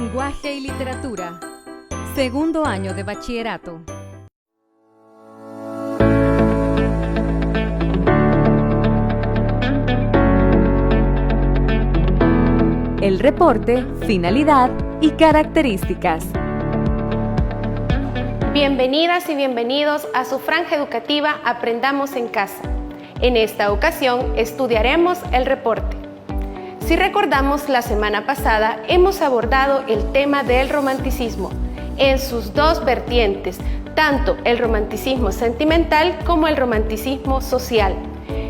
Lenguaje y literatura. Segundo año de bachillerato. El reporte, finalidad y características. Bienvenidas y bienvenidos a su franja educativa Aprendamos en Casa. En esta ocasión estudiaremos el reporte. Si recordamos, la semana pasada hemos abordado el tema del romanticismo en sus dos vertientes, tanto el romanticismo sentimental como el romanticismo social.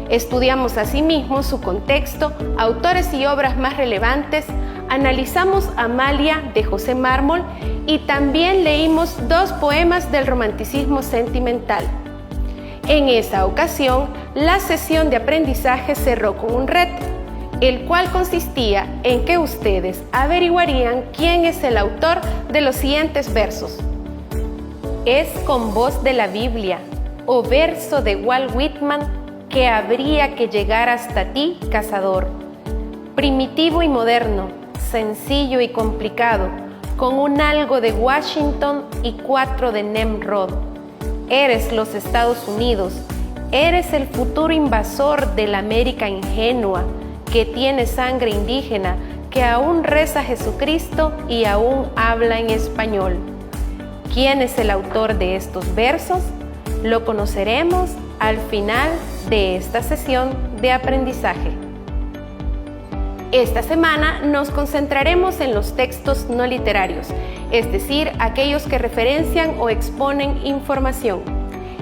Estudiamos asimismo su contexto, autores y obras más relevantes, analizamos Amalia de José Mármol y también leímos dos poemas del romanticismo sentimental. En esa ocasión, la sesión de aprendizaje cerró con un reto, el cual consistía en que ustedes averiguarían quién es el autor de los siguientes versos. Es con voz de la Biblia o verso de Walt Whitman que habría que llegar hasta ti, cazador. Primitivo y moderno, sencillo y complicado, con un algo de Washington y 4 de Nimrod. Eres los Estados Unidos, eres el futuro invasor de la América ingenua, que tiene sangre indígena, que aún reza a Jesucristo y aún habla en español. ¿Quién es el autor de estos versos? Lo conoceremos al final de esta sesión de aprendizaje. Esta semana nos concentraremos en los textos no literarios, es decir, aquellos que referencian o exponen información.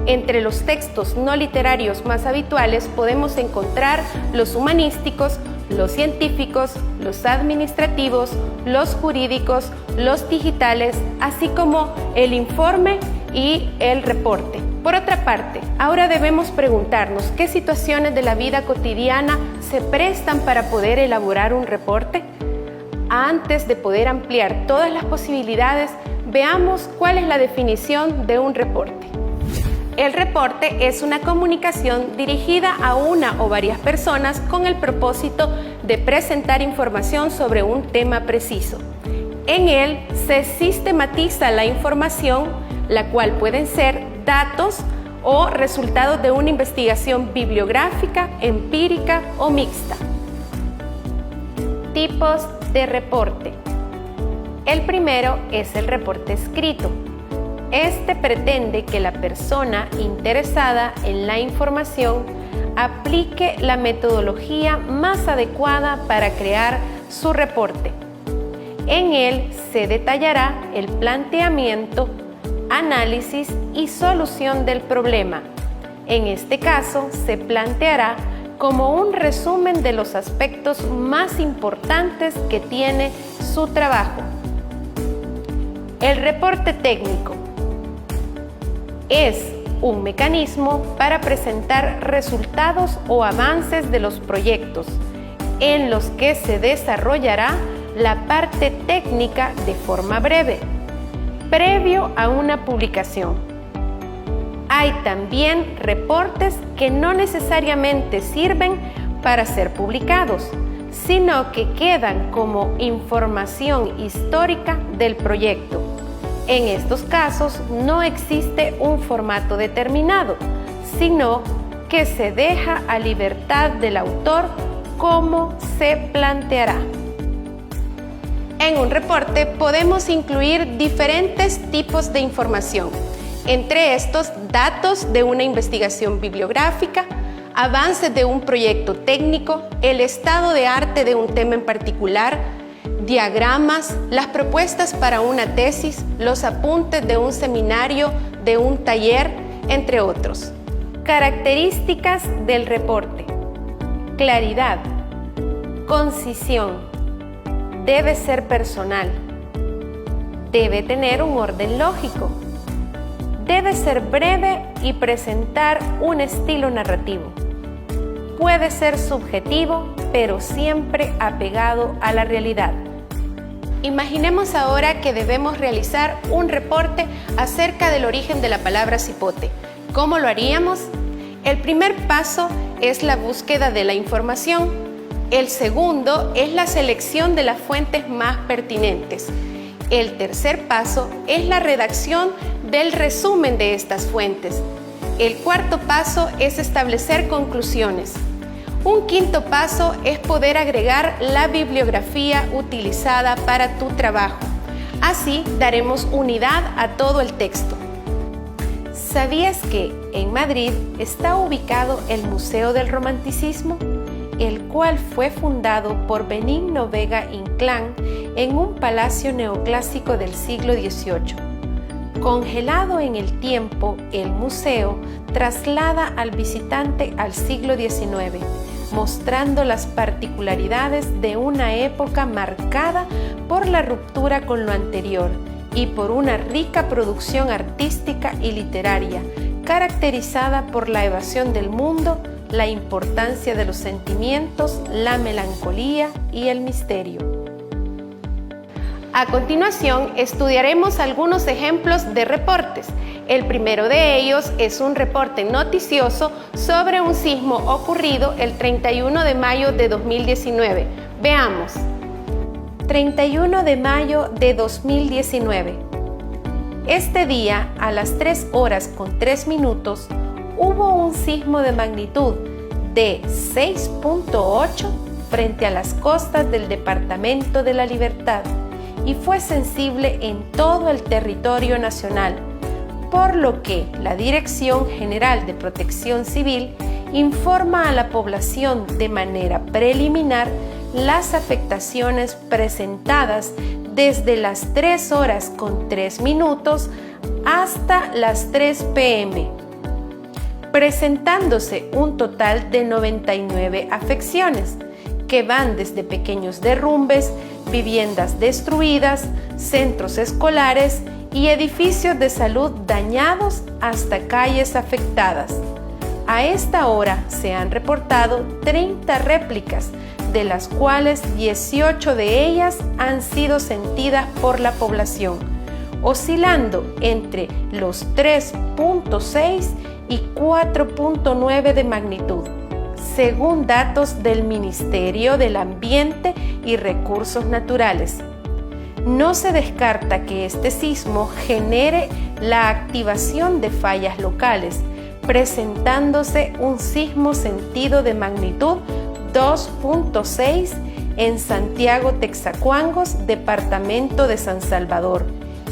Entre los textos no literarios más habituales podemos encontrar los humanísticos, los científicos, los administrativos, los jurídicos, los digitales, así como el informe y el reporte. Por otra parte, ahora debemos preguntarnos qué situaciones de la vida cotidiana se prestan para poder elaborar un reporte. Antes de poder ampliar todas las posibilidades, veamos cuál es la definición de un reporte. El reporte es una comunicación dirigida a una o varias personas con el propósito de presentar información sobre un tema preciso. En él se sistematiza la información, la cual pueden ser datos o resultados de una investigación bibliográfica, empírica o mixta. Tipos de reporte. El primero es el reporte escrito. Este pretende que la persona interesada en la información aplique la metodología más adecuada para crear su reporte. En él se detallará el planteamiento, análisis y solución del problema. En este caso, se planteará como un resumen de los aspectos más importantes que tiene su trabajo. El reporte técnico es un mecanismo para presentar resultados o avances de los proyectos en los que se desarrollará la parte técnica de forma breve, previo a una publicación. Hay también reportes que no necesariamente sirven para ser publicados, sino que quedan como información histórica del proyecto. En estos casos no existe un formato determinado, sino que se deja a libertad del autor cómo se planteará. En un reporte podemos incluir diferentes tipos de información, entre estos datos de una investigación bibliográfica, avances de un proyecto técnico, el estado de arte de un tema en particular, diagramas, las propuestas para una tesis, los apuntes de un seminario, de un taller, entre otros. Características del reporte. Claridad. Concisión. Debe ser personal. Debe tener un orden lógico. Debe ser breve y presentar un estilo narrativo. Puede ser subjetivo, pero siempre apegado a la realidad. Imaginemos ahora que debemos realizar un reporte acerca del origen de la palabra cipote. ¿Cómo lo haríamos? El primer paso es la búsqueda de la información. El segundo es la selección de las fuentes más pertinentes. El tercer paso es la redacción del resumen de estas fuentes. El cuarto paso es establecer conclusiones. Un quinto paso es poder agregar la bibliografía utilizada para tu trabajo. Así daremos unidad a todo el texto. ¿Sabías que en Madrid está ubicado el Museo del Romanticismo, el cual fue fundado por Benigno Vega Inclán en un palacio neoclásico del siglo XVIII? Congelado en el tiempo, el museo traslada al visitante al siglo XIX, mostrando las particularidades de una época marcada por la ruptura con lo anterior y por una rica producción artística y literaria, caracterizada por la evasión del mundo, la importancia de los sentimientos, la melancolía y el misterio. A continuación, estudiaremos algunos ejemplos de reportes. El primero de ellos es un reporte noticioso sobre un sismo ocurrido el 31 de mayo de 2019. Veamos. 31 de mayo de 2019. Este día, a las 3 horas con 3 minutos, hubo un sismo de magnitud de 6.8 frente a las costas del Departamento de la Libertad y fue sensible en todo el territorio nacional, por lo que la Dirección General de Protección Civil informa a la población de manera preliminar las afectaciones presentadas desde las 3 horas con 3 minutos hasta las 3 p.m., presentándose un total de 99 afecciones, que van desde pequeños derrumbes, viviendas destruidas, centros escolares y edificios de salud dañados hasta calles afectadas. A esta hora se han reportado 30 réplicas, de las cuales 18 de ellas han sido sentidas por la población, oscilando entre los 3.6 y 4.9 de magnitud, según datos del Ministerio del Ambiente y Recursos Naturales. No se descarta que este sismo genere la activación de fallas locales, presentándose un sismo sentido de magnitud 2.6 en Santiago Texacuangos, departamento de San Salvador,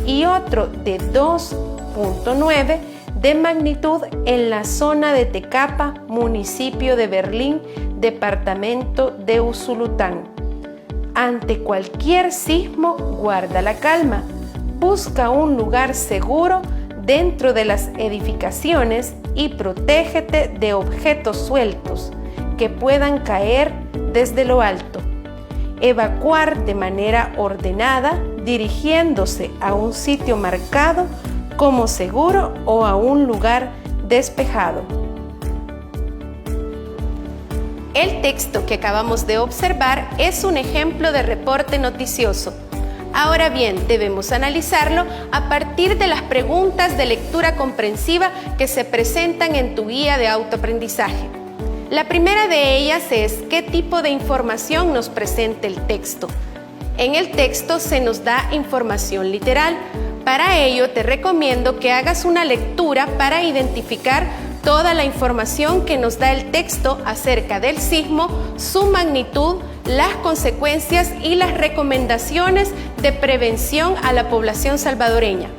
y otro de 2.9 de magnitud en la zona de Tecapa, municipio de Berlín, departamento de Usulután. Ante cualquier sismo, guarda la calma, busca un lugar seguro dentro de las edificaciones y protégete de objetos sueltos que puedan caer desde lo alto. Evacuar de manera ordenada, dirigiéndose a un sitio marcado como seguro o a un lugar despejado. El texto que acabamos de observar es un ejemplo de reporte noticioso. Ahora bien, debemos analizarlo a partir de las preguntas de lectura comprensiva que se presentan en tu guía de autoaprendizaje. La primera de ellas es ¿qué tipo de información nos presenta el texto? En el texto se nos da información literal. Para ello te recomiendo que hagas una lectura para identificar toda la información que nos da el texto acerca del sismo, su magnitud, las consecuencias y las recomendaciones de prevención a la población salvadoreña.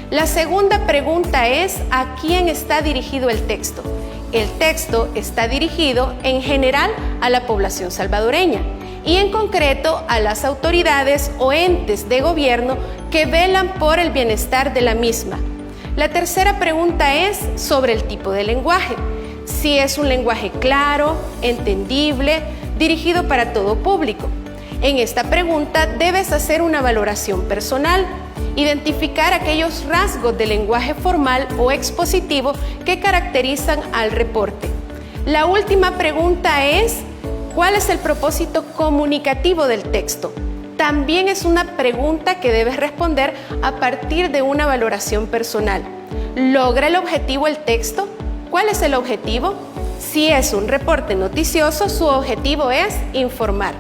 La segunda pregunta es ¿a quién está dirigido el texto? El texto está dirigido en general a la población salvadoreña y en concreto a las autoridades o entes de gobierno que velan por el bienestar de la misma. La tercera pregunta es sobre el tipo de lenguaje. Si es un lenguaje claro, entendible, dirigido para todo público. En esta pregunta debes hacer una valoración personal, identificar aquellos rasgos de lenguaje formal o expositivo que caracterizan al reporte. La última pregunta es ¿cuál es el propósito comunicativo del texto? También es una pregunta que debes responder a partir de una valoración personal. ¿Logra el objetivo el texto? ¿Cuál es el objetivo? Si es un reporte noticioso, su objetivo es informar.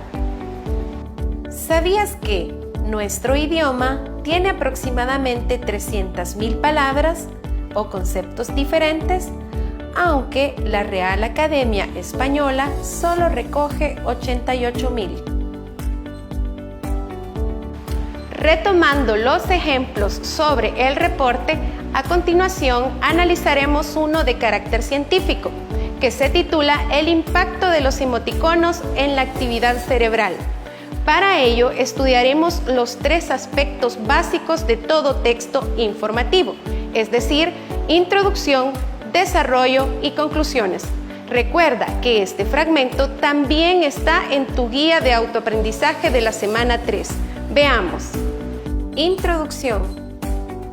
¿Sabías que Nuestro idioma tiene aproximadamente 300.000 palabras o conceptos diferentes, aunque la Real Academia Española solo recoge 88.000. Retomando los ejemplos sobre el reporte, a continuación analizaremos uno de carácter científico, que se titula El impacto de los emoticonos en la actividad cerebral. Para ello, estudiaremos los 3 aspectos básicos de todo texto informativo, es decir, introducción, desarrollo y conclusiones. Recuerda que este fragmento también está en tu guía de autoaprendizaje de la semana 3. Veamos. Introducción.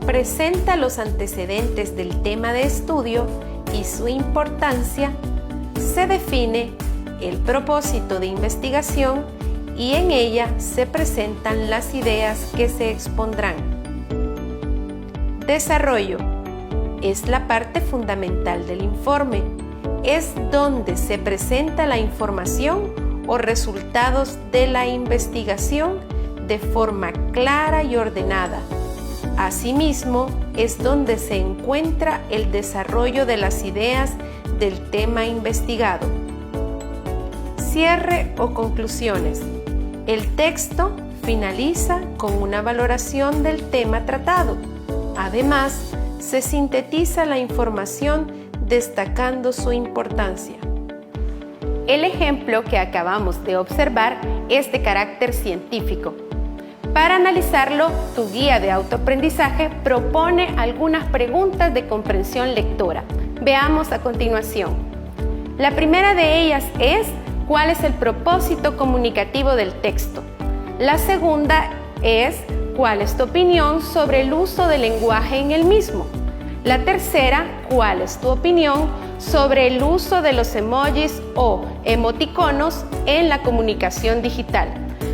Presenta los antecedentes del tema de estudio y su importancia. Se define el propósito de investigación y en ella se presentan las ideas que se expondrán. Desarrollo. Es la parte fundamental del informe. Es donde se presenta la información o resultados de la investigación de forma clara y ordenada. Asimismo, es donde se encuentra el desarrollo de las ideas del tema investigado. Cierre o conclusiones. El texto finaliza con una valoración del tema tratado. Además, se sintetiza la información destacando su importancia. El ejemplo que acabamos de observar es de carácter científico. Para analizarlo, tu guía de autoaprendizaje propone algunas preguntas de comprensión lectora. Veamos a continuación. La primera de ellas es: ¿cuál es el propósito comunicativo del texto? La segunda es: ¿cuál es tu opinión sobre el uso del lenguaje en el mismo? La tercera: ¿cuál es tu opinión sobre el uso de los emojis o emoticonos en la comunicación digital?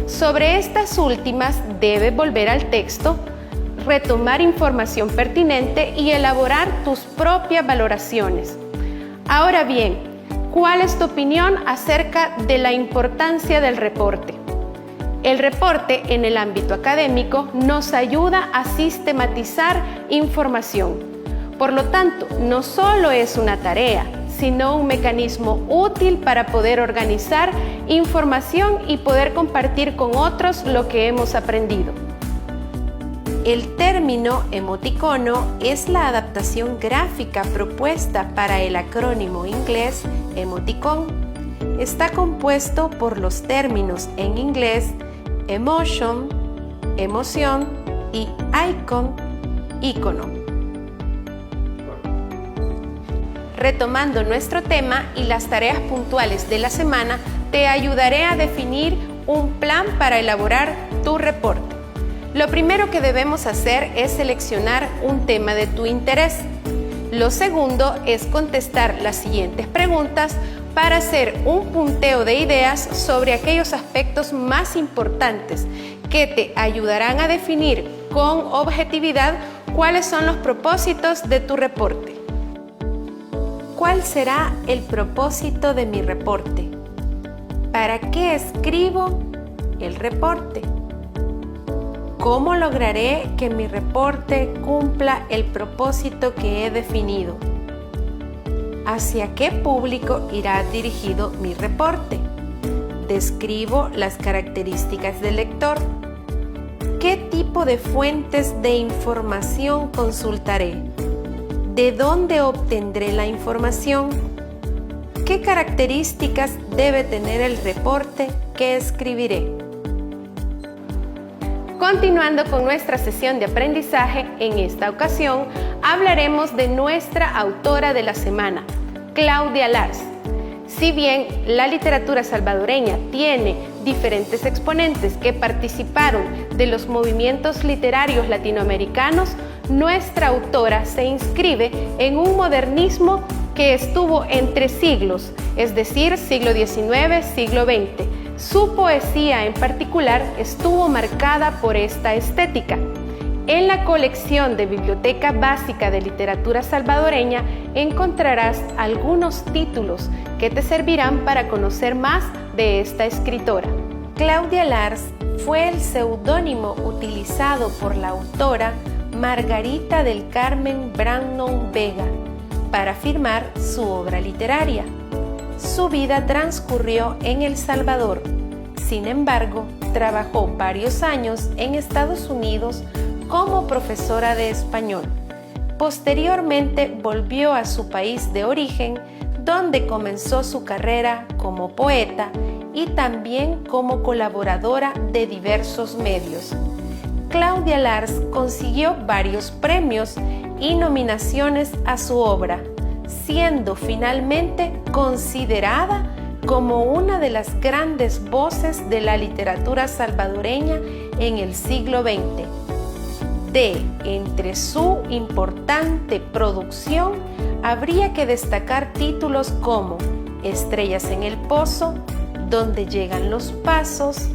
Sobre estas últimas, debes volver al texto, retomar información pertinente y elaborar tus propias valoraciones. Ahora bien, ¿cuál es tu opinión acerca de la importancia del reporte? El reporte en el ámbito académico nos ayuda a sistematizar información. Por lo tanto, no solo es una tarea, sino un mecanismo útil para poder organizar información y poder compartir con otros lo que hemos aprendido. El término emoticono es la adaptación gráfica propuesta para el acrónimo inglés emoticon. Está compuesto por los términos en inglés emotion, emoción y icon, icono. Retomando nuestro tema y las tareas puntuales de la semana, te ayudaré a definir un plan para elaborar tu reporte. Lo primero que debemos hacer es seleccionar un tema de tu interés. Lo segundo es contestar las siguientes preguntas para hacer un punteo de ideas sobre aquellos aspectos más importantes que te ayudarán a definir con objetividad cuáles son los propósitos de tu reporte. ¿Cuál será el propósito de mi reporte? ¿Para qué escribo el reporte? ¿Cómo lograré que mi reporte cumpla el propósito que he definido? ¿Hacia qué público irá dirigido mi reporte? Describo las características del lector. ¿Qué tipo de fuentes de información consultaré? ¿De dónde obtendré la información? ¿Qué características debe tener el reporte que escribiré? Continuando con nuestra sesión de aprendizaje, en esta ocasión hablaremos de nuestra autora de la semana, Claudia Lars. Si bien la literatura salvadoreña tiene diferentes exponentes que participaron de los movimientos literarios latinoamericanos, nuestra autora se inscribe en un modernismo que estuvo entre siglos, es decir, siglo XIX, siglo XX. Su poesía en particular estuvo marcada por esta estética. En la colección de Biblioteca Básica de Literatura Salvadoreña encontrarás algunos títulos que te servirán para conocer más de esta escritora. Claudia Lars fue el seudónimo utilizado por la autora Margarita del Carmen Brandon Vega para firmar su obra literaria. Su vida transcurrió en El Salvador. Sin embargo, trabajó varios años en Estados Unidos como profesora de español. Posteriormente volvió a su país de origen, donde comenzó su carrera como poeta y también como colaboradora de diversos medios. Claudia Lars consiguió varios premios y nominaciones a su obra, siendo finalmente considerada como una de las grandes voces de la literatura salvadoreña en el siglo XX. Entre su importante producción, habría que destacar títulos como Estrellas en el Pozo, Donde llegan los pasos,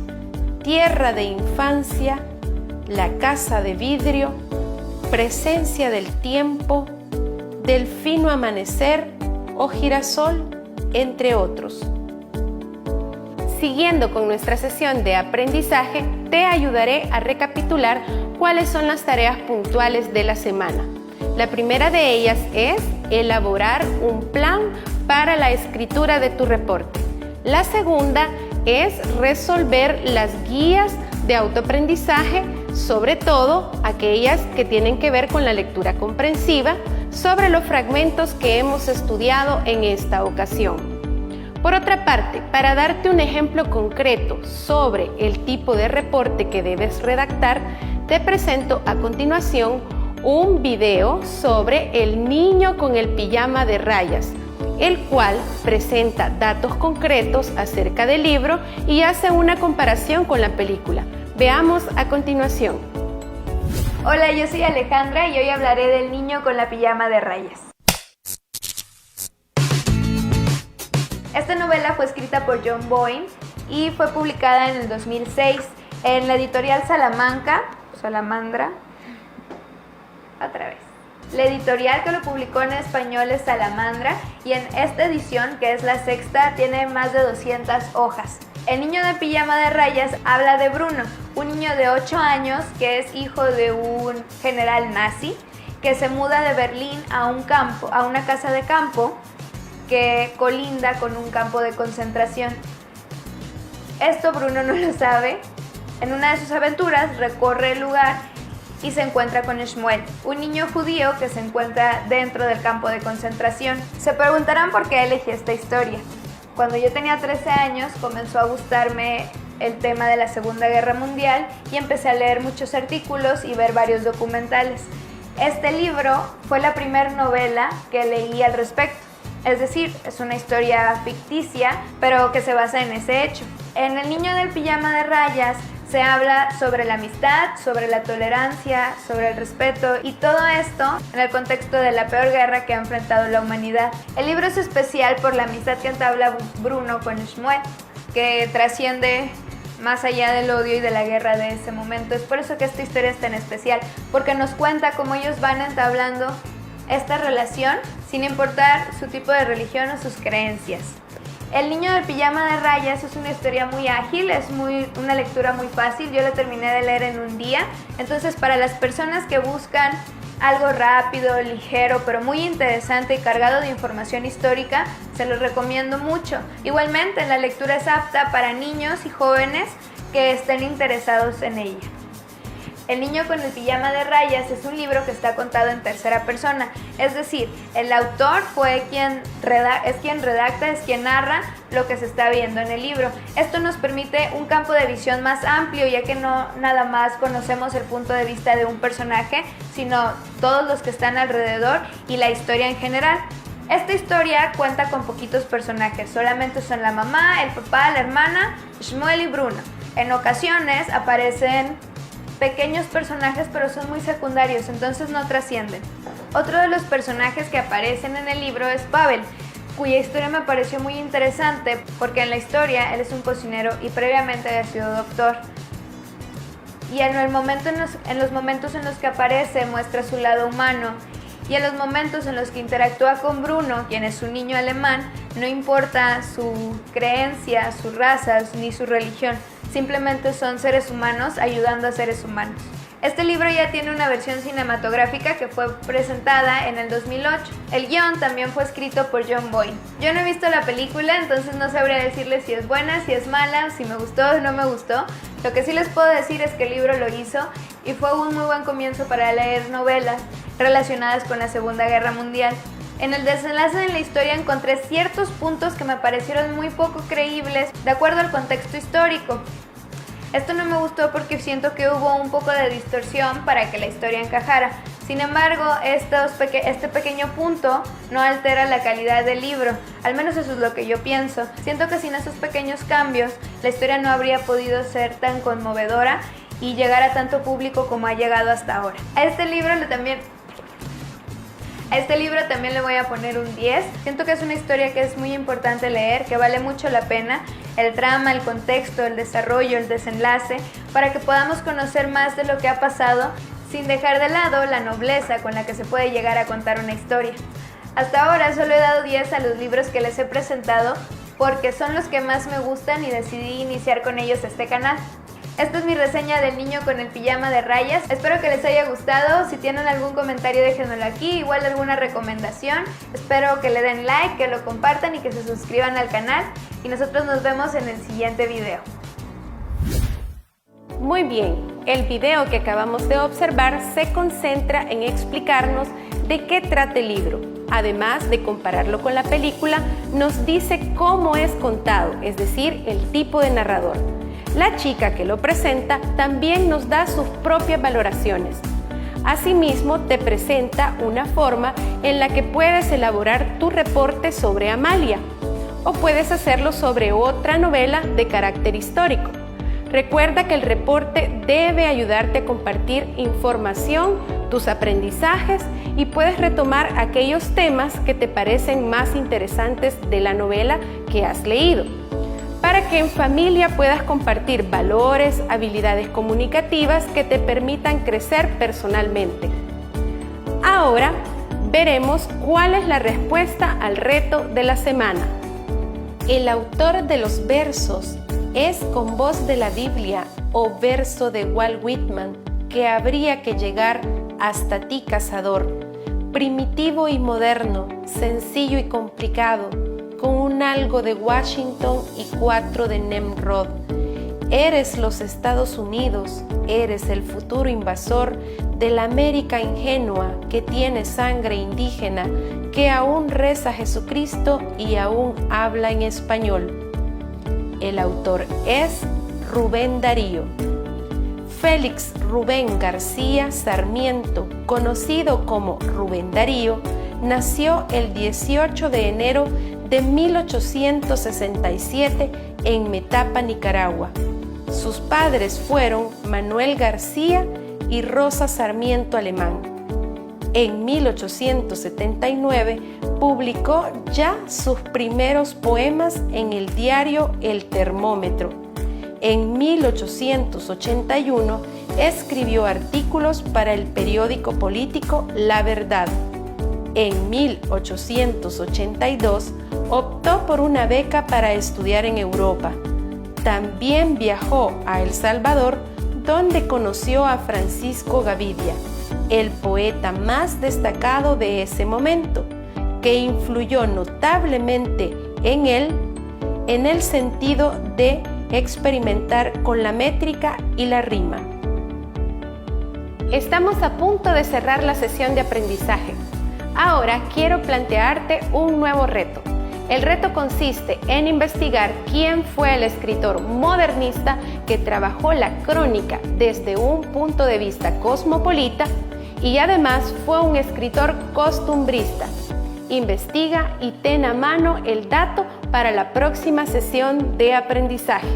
Tierra de infancia, La casa de vidrio, Presencia del tiempo, Delfino amanecer o Girasol, entre otros. Siguiendo con nuestra sesión de aprendizaje, te ayudaré a recapitular cuáles son las tareas puntuales de la semana. La primera de ellas es elaborar un plan para la escritura de tu reporte. La segunda es resolver las guías de autoaprendizaje, sobre todo aquellas que tienen que ver con la lectura comprensiva, sobre los fragmentos que hemos estudiado en esta ocasión. Por otra parte, para darte un ejemplo concreto sobre el tipo de reporte que debes redactar, te presento a continuación un video sobre El niño con el pijama de rayas, el cual presenta datos concretos acerca del libro y hace una comparación con la película. Veamos a continuación. Hola, yo soy Alejandra y hoy hablaré del niño con la pijama de rayas. Esta novela fue escrita por John Boyne y fue publicada en el 2006 en la editorial Salamandra. La editorial que lo publicó en español es Salamandra y en esta edición, que es la sexta, tiene más de 200 hojas. El niño de pijama de rayas habla de Bruno, un niño de 8 años que es hijo de un general nazi que se muda de Berlín a una casa de campo que colinda con un campo de concentración. Esto Bruno no lo sabe. En una de sus aventuras recorre el lugar y se encuentra con Shmuel, un niño judío que se encuentra dentro del campo de concentración. Se preguntarán por qué elegí esta historia. Cuando yo tenía 13 años comenzó a gustarme el tema de la Segunda Guerra Mundial y empecé a leer muchos artículos y ver varios documentales. Este libro fue la primera novela que leí al respecto. Es decir, es una historia ficticia, pero que se basa en ese hecho. En El niño del pijama de rayas se habla sobre la amistad, sobre la tolerancia, sobre el respeto y todo esto en el contexto de la peor guerra que ha enfrentado la humanidad. El libro es especial por la amistad que entabla Bruno con Shmuel, que trasciende más allá del odio y de la guerra de ese momento. Es por eso que esta historia es tan especial, porque nos cuenta cómo ellos van entablando esta relación sin importar su tipo de religión o sus creencias. El niño del pijama de rayas es una historia muy ágil, es una lectura muy fácil. Yo la terminé de leer en un día. Entonces, para las personas que buscan algo rápido, ligero, pero muy interesante y cargado de información histórica, se los recomiendo mucho. Igualmente, la lectura es apta para niños y jóvenes que estén interesados en ella. El niño con el pijama de rayas es un libro que está contado en tercera persona, es decir, el autor es quien redacta, es quien narra lo que se está viendo en el libro. Esto nos permite un campo de visión más amplio, ya que no nada más conocemos el punto de vista de un personaje, sino todos los que están alrededor y la historia en general. Esta historia cuenta con poquitos personajes, solamente son la mamá, el papá, la hermana, Shmuel y Bruno. En ocasiones aparecen pequeños personajes, pero son muy secundarios, entonces no trascienden. Otro de los personajes que aparecen en el libro es Pavel, cuya historia me pareció muy interesante porque en la historia él es un cocinero y previamente había sido doctor. Y en los momentos en los que aparece muestra su lado humano, y en los momentos en los que interactúa con Bruno, quien es un niño alemán, no importa su creencia, sus razas ni su religión, simplemente son seres humanos ayudando a seres humanos. Este libro ya tiene una versión cinematográfica que fue presentada en el 2008. El guión también fue escrito por John Boyne. Yo no he visto la película, entonces no sabría decirles si es buena, si es mala, si me gustó o no me gustó. Lo que sí les puedo decir es que el libro lo hizo y fue un muy buen comienzo para leer novelas relacionadas con la Segunda Guerra Mundial. En el desenlace de la historia encontré ciertos puntos que me parecieron muy poco creíbles de acuerdo al contexto histórico. Esto no me gustó porque siento que hubo un poco de distorsión para que la historia encajara. Sin embargo, este pequeño punto no altera la calidad del libro, al menos eso es lo que yo pienso. Siento que sin esos pequeños cambios, la historia no habría podido ser tan conmovedora y llegar a tanto público como ha llegado hasta ahora. A este libro también le voy a poner un 10. Siento que es una historia que es muy importante leer, que vale mucho la pena. El trama, el contexto, el desarrollo, el desenlace, para que podamos conocer más de lo que ha pasado sin dejar de lado la nobleza con la que se puede llegar a contar una historia. Hasta ahora solo he dado 10 a los libros que les he presentado porque son los que más me gustan y decidí iniciar con ellos este canal. Esta es mi reseña del niño con el pijama de rayas. Espero que les haya gustado. Si tienen algún comentario déjenmelo aquí, igual alguna recomendación. Espero que le den like, que lo compartan y que se suscriban al canal. Y nosotros nos vemos en el siguiente video. Muy bien, el video que acabamos de observar se concentra en explicarnos de qué trata el libro. Además de compararlo con la película, nos dice cómo es contado, es decir, el tipo de narrador. La chica que lo presenta también nos da sus propias valoraciones. Asimismo, te presenta una forma en la que puedes elaborar tu reporte sobre Amalia, o puedes hacerlo sobre otra novela de carácter histórico. Recuerda que el reporte debe ayudarte a compartir información, tus aprendizajes y puedes retomar aquellos temas que te parecen más interesantes de la novela que has leído, para que en familia puedas compartir valores, habilidades comunicativas que te permitan crecer personalmente. Ahora veremos cuál es la respuesta al reto de la semana. El autor de los versos es con voz de la Biblia o verso de Walt Whitman que habría que llegar hasta ti, cazador, primitivo y moderno, sencillo y complicado, con un algo de Washington y 4 de Nimrod. Eres los Estados Unidos, eres el futuro invasor de la América ingenua que tiene sangre indígena, que aún reza a Jesucristo y aún habla en español. El autor es Rubén Darío. Félix Rubén García Sarmiento, conocido como Rubén Darío, nació el 18 de enero de 1867 en Metapa, Nicaragua. Sus padres fueron Manuel García y Rosa Sarmiento Alemán. En 1879 publicó ya sus primeros poemas en el diario El Termómetro. En 1881 escribió artículos para el periódico político La Verdad. En 1882 optó por una beca para estudiar en Europa. También viajó a El Salvador, donde conoció a Francisco Gavidia, el poeta más destacado de ese momento, que influyó notablemente en él en el sentido de experimentar con la métrica y la rima. Estamos a punto de cerrar la sesión de aprendizaje. Ahora quiero plantearte un nuevo reto. El reto consiste en investigar quién fue el escritor modernista que trabajó la crónica desde un punto de vista cosmopolita y además fue un escritor costumbrista. Investiga y ten a mano el dato para la próxima sesión de aprendizaje.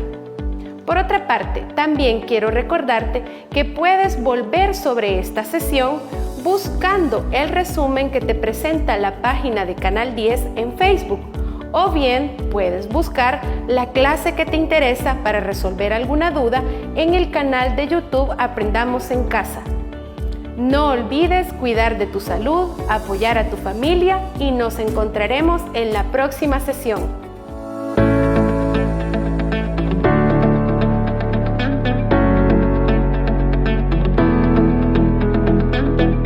Por otra parte, también quiero recordarte que puedes volver sobre esta sesión buscando el resumen que te presenta la página de Canal 10 en Facebook, o bien puedes buscar la clase que te interesa para resolver alguna duda en el canal de YouTube Aprendamos en Casa. No olvides cuidar de tu salud, apoyar a tu familia y nos encontraremos en la próxima sesión. Thank you.